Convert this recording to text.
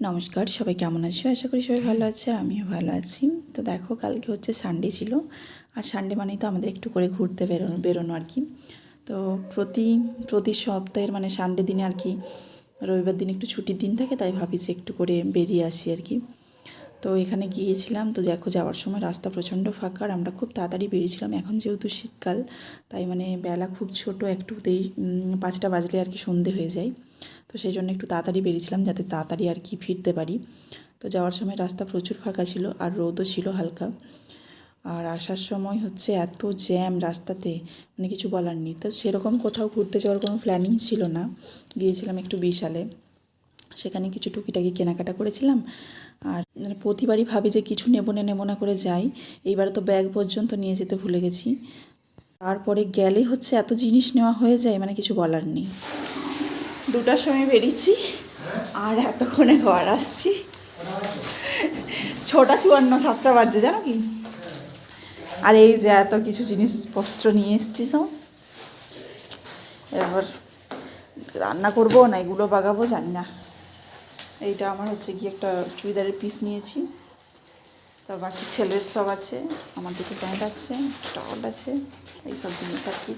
নমস্কার, সবাই কেমন আছো? আশা করি সবাই ভালো আছে, আমিও ভালো আছি। তো দেখো, কালকে হচ্ছে সানডে ছিল, আর সানডে মানেই তো আমাদের একটু করে ঘুরতে বেরোনো আর কি। তো প্রতি সপ্তাহের মানে সানডে দিনে আর কি, রবিবার দিন একটু ছুটির দিন থাকে, তাই ভাবি যে একটু করে বেরিয়ে আসি আর কি। তো এখানে গিয়েছিলাম, তো দেখো যাওয়ার সময় রাস্তা প্রচণ্ড ফাঁকা, আর আমরা খুব তাড়াতাড়ি বেরিয়েছিলাম। এখন যেহেতু শীতকাল, তাই মানে বেলা খুব ছোটো, একটুতেই 5টা বাজলে আর কি সন্ধে হয়ে যায়। তো সেই জন্য একটু তাড়াতাড়ি বেরিয়েছিলাম, যাতে তাড়াতাড়ি আর কি ফিরতে পারি। তো যাওয়ার সময় রাস্তা প্রচুর ফাঁকা ছিল, আর রোদও ছিল হালকা। আর আসার সময় হচ্ছে এত জ্যাম রাস্তাতে, মানে কিছু বলার নেই। তো সেরকম কোথাও ঘুরতে যাওয়ার কোনো প্ল্যানিং ছিল না, গিয়েছিলাম একটু বিশালে, সেখানে কিছু টুকিটাকি কেনাকাটা করেছিলাম। আর মানে প্রতিবারই ভাবি যে কিছু নেবো না করে যাই, এইবারে তো ব্যাগ পর্যন্ত নিয়ে যেতে ভুলে গেছি। তারপরে গেলে হচ্ছে এত জিনিস নেওয়া হয়ে যায়, মানে কিছু বলার নেই। 2টার সময় বেরিয়েছি, আর এতক্ষণে ঘর আসছি 6:54, 7টা বাজছে, জানো কি? আর এই যে এত কিছু জিনিসপত্র নিয়ে এসেছি সব, এবার রান্না করবো না এগুলো বাগাবো জানি না। এইটা আমার হচ্ছে কি একটা চুড়িদারের পিস নিয়েছি, তার বাকি ছেলের সব আছে, আমার দুটো প্যান্ট আছে, টল আছে, এইসব জিনিস আর কি।